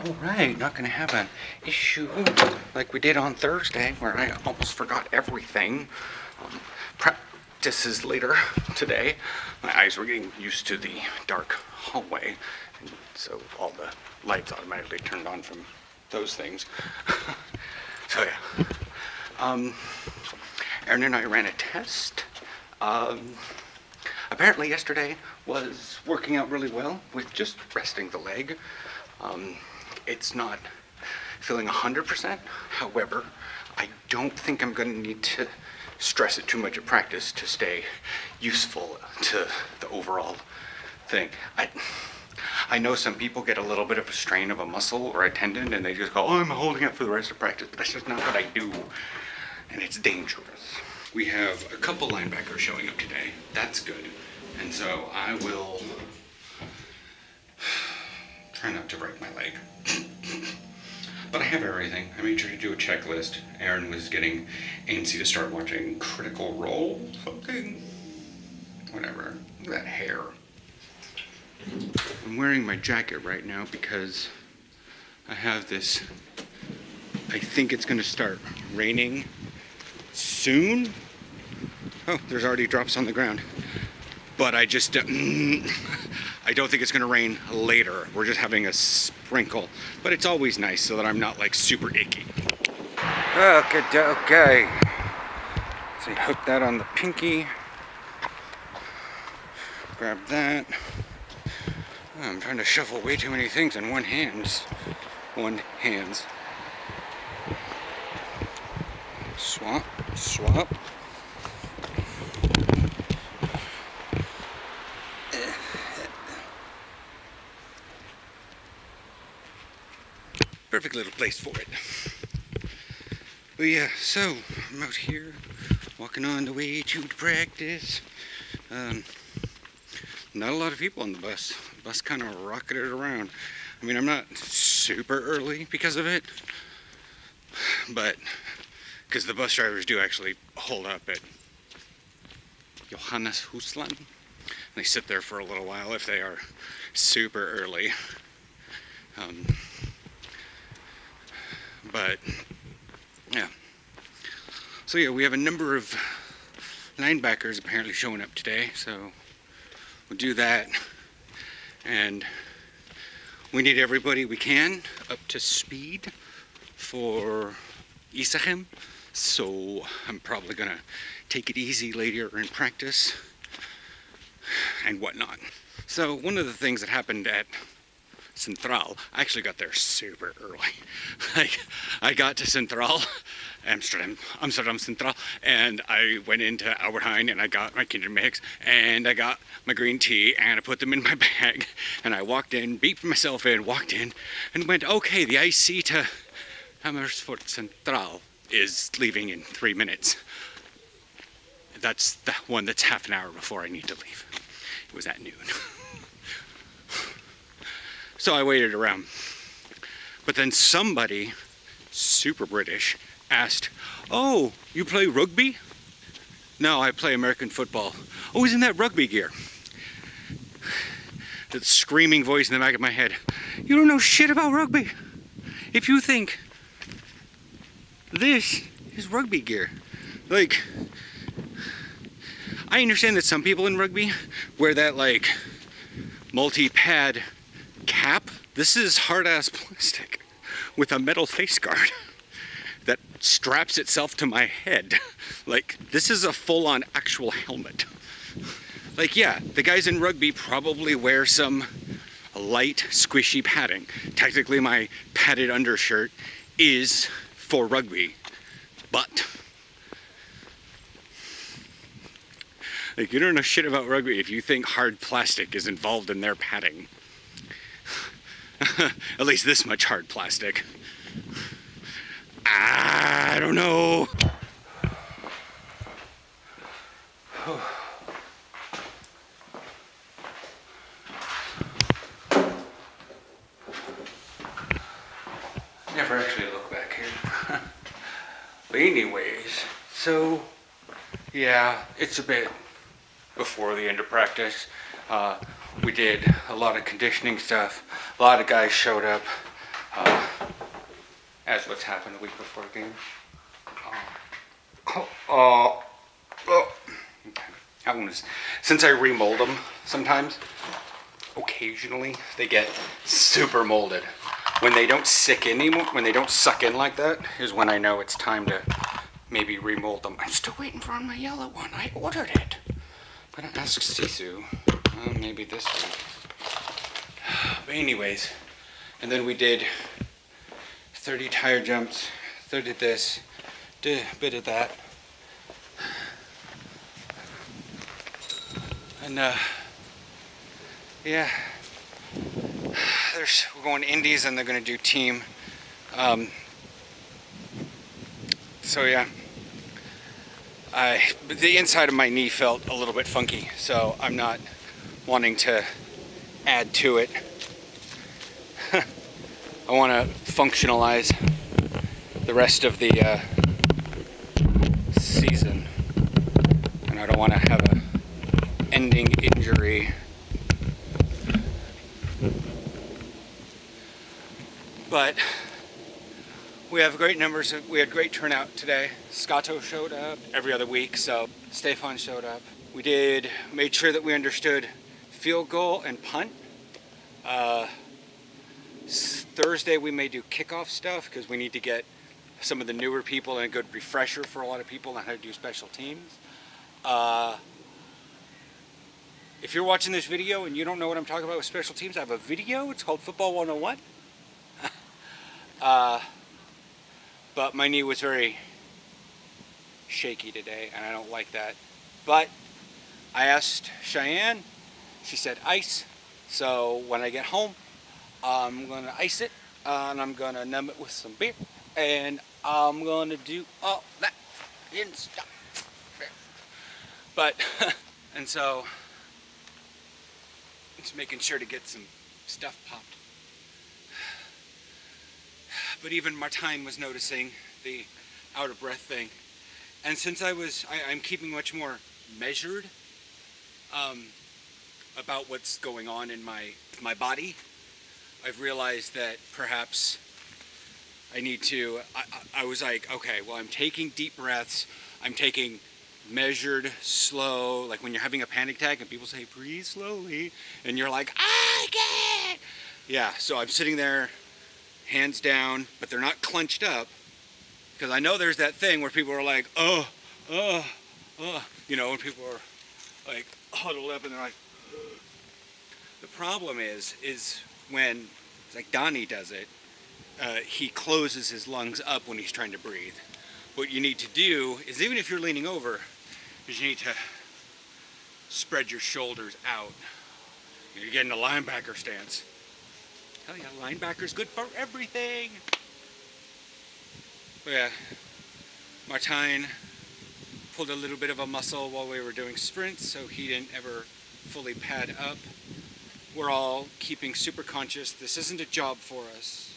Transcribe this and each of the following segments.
Alright, not gonna have an issue like we did on Thursday where I almost forgot everything. Practices later today. My eyes were getting used to the dark hallway, and so all the lights automatically turned on from those things. So yeah. Aaron and I ran a test. Apparently yesterday was working out really well with just resting the leg. It's not feeling 100%. However, I don't think I'm going to need to stress it too much at practice to stay useful to the overall thing. I know some people get a little bit of a strain of a muscle or a tendon and they just go, oh, I'm holding it for the rest of practice, but that's just not what I do, and it's dangerous. We have a couple linebackers showing up today. That's good. And so I will try not to break my leg. But I have everything. I made sure to do a checklist. Aaron was getting antsy to start watching Critical Role. Something. Whatever. Look at that hair. I'm wearing my jacket right now because I have this. I think it's going to start raining soon. Oh, there's already drops on the ground. But I just, I don't think it's going to rain later. We're just having a sprinkle. But it's always nice so that I'm not like super icky. Okay. So you hook that on the pinky. Grab that. Oh, I'm trying to shuffle way too many things in one hands. Swap. Perfect little place for it. But yeah, so I'm out here walking on the way to practice. Not a lot of people on the bus. The bus kind of rocketed around. I mean, I'm not super early because of it, but because the bus drivers do actually hold up at Johannes Husland. They sit there for a little while if they are super early. But yeah. So yeah, we have a number of linebackers apparently showing up today, so we'll do that. And we need everybody we can up to speed for Isachem. So I'm probably gonna take it easy later in practice and whatnot. So one of the things that happened at Central, I actually got there super early. Like, I got to Central, Amsterdam Central, and I went into Albert Heijn and I got my Kindermix and I got my green tea and I put them in my bag and I walked in, beeped myself in, walked in and went, okay, the IC to Amersfoort Central is leaving in 3 minutes. That's the one that's half an hour before I need to leave. It was at noon. So I waited around. But then somebody, super British, asked, oh, you play rugby? No, I play American football. Oh, isn't that rugby gear? The screaming voice in the back of my head. You don't know shit about rugby. If you think this is rugby gear. Like, I understand that some people in rugby wear that like multi-pad cap. This is hard-ass plastic with a metal face guard that straps itself to my head. Like, this is a full-on actual helmet. Like, yeah, the guys in rugby probably wear some light, squishy padding. Technically, my padded undershirt is for rugby, but like, you don't know shit about rugby if you think hard plastic is involved in their padding. At least this much hard plastic. I don't know. Never actually look back here. But anyways, so yeah, it's a bit before the end of practice. We did a lot of conditioning stuff. A lot of guys showed up. as what's happened a week before a game. Okay. That one is, since I remold them sometimes, occasionally they get super molded. When they don't suck in like that is when I know it's time to maybe remold them. I'm still waiting for my yellow one. I ordered it. I'm gonna ask Sisu. Maybe this week. But anyways, and then we did 30 tire jumps, 30 this, did a bit of that. And yeah, we're going to Indies and they're going to do team. So yeah, the inside of my knee felt a little bit funky, so I'm not wanting to add to it. I want to functionalize the rest of the season, and I don't want to have a ending injury. But we have great numbers. We had great turnout today. Scotto showed up every other week, so Stefan showed up. We made sure that we understood field goal and punt. Thursday we may do kickoff stuff because we need to get some of the newer people and a good refresher for a lot of people on how to do special teams. If you're watching this video and you don't know what I'm talking about with special teams, I have a video. It's called Football 101. But my knee was very shaky today, and I don't like that. But I asked Cheyenne. She said ice. So when I get home, I'm going to ice it, and I'm going to numb it with some beer, and I'm going to do all that in stuff. But, and so, just making sure to get some stuff popped. But even Martine was noticing the out of breath thing. And since I'm keeping much more measured about what's going on in my body, I've realized that perhaps I need to, I was like, okay, well, I'm taking deep breaths. I'm taking measured, slow, like when you're having a panic attack and people say, breathe slowly, and you're like, I can't. Yeah, so I'm sitting there, hands down, but they're not clenched up, because I know there's that thing where people are like, you know, when people are like huddled up and they're like, the problem is when, like Donnie does it, he closes his lungs up when he's trying to breathe. What you need to do is, even if you're leaning over, is you need to spread your shoulders out. You're getting a linebacker stance. Hell yeah, linebacker's good for everything. But yeah, Martine pulled a little bit of a muscle while we were doing sprints, so he didn't ever fully pad up. We're all keeping super conscious. This isn't a job for us.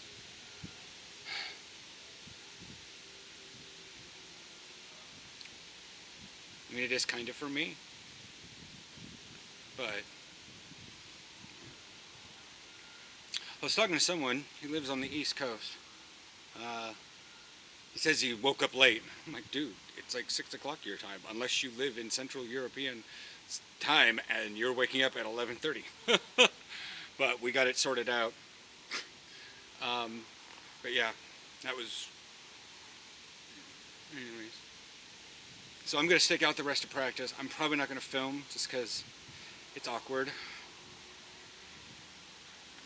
I mean, it is kind of for me, but I was talking to someone who lives on the East Coast. He says he woke up late. I'm like, dude, it's like 6 o'clock your time, unless you live in Central European time and you're waking up at 11:30. But we got it sorted out. But yeah, that was... Anyways. So I'm going to stick out the rest of practice. I'm probably not going to film just because it's awkward.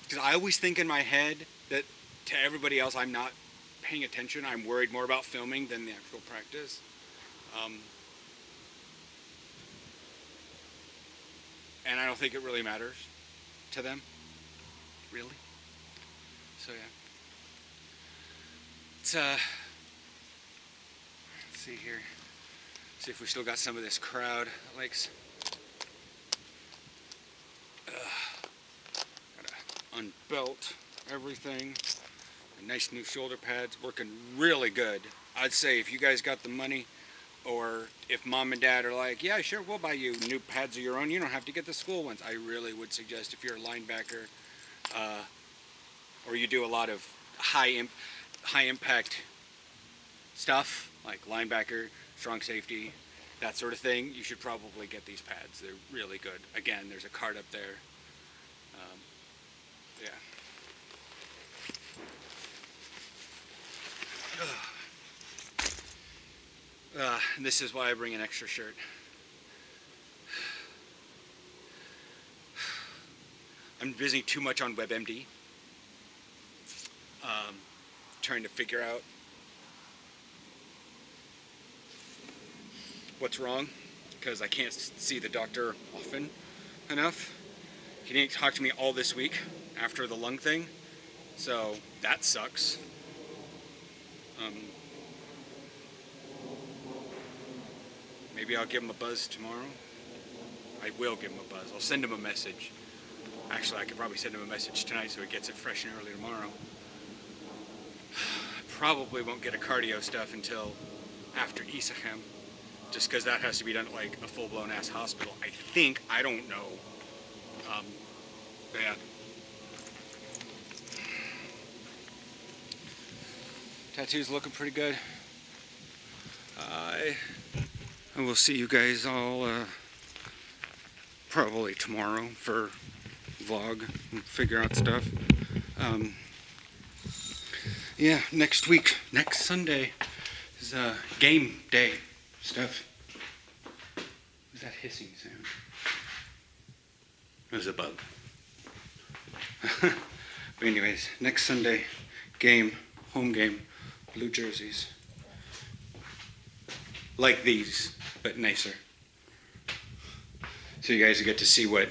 Because I always think in my head that to everybody else I'm not paying attention. I'm worried more about filming than the actual practice. And I don't think it really matters to them. Really. So yeah. Let's see here. See if we still got some of this crowd that likes. Gotta unbelt everything. Nice new shoulder pads, working really good. I'd say if you guys got the money, or if mom and dad are like, yeah, sure, we'll buy you new pads of your own, you don't have to get the school ones. I really would suggest, if you're a linebacker, or you do a lot of high impact stuff like linebacker, strong safety, that sort of thing, you should probably get these pads. They're really good. Again, there's a card up there. Yeah. And this is why I bring an extra shirt. I'm busy too much on WebMD, trying to figure out what's wrong, because I can't see the doctor often enough. He didn't talk to me all this week after the lung thing, so that sucks. Maybe I'll give him a buzz tomorrow. I will give him a buzz. I'll send him a message. Actually, I could probably send him a message tonight so he gets it fresh and early tomorrow. I probably won't get a cardio stuff until after Isachem, just because that has to be done at like a full-blown ass hospital. I think. I don't know. Yeah. Tattoo's looking pretty good. I will see you guys all probably tomorrow for vlog and figure out stuff. Yeah, next week, next Sunday is game day stuff. What's that hissing sound? It was a bug. But anyways, next Sunday, home game, blue jerseys. Like these, but nicer. So you guys get to see what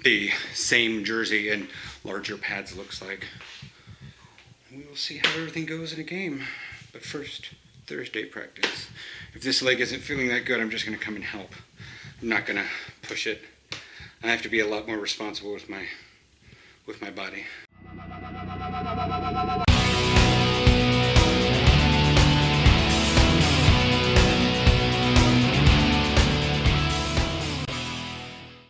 the same jersey and larger pads looks like. And we will see how everything goes in a game. But first, Thursday practice. If this leg isn't feeling that good, I'm just going to come and help. I'm not going to push it. I have to be a lot more responsible with my body.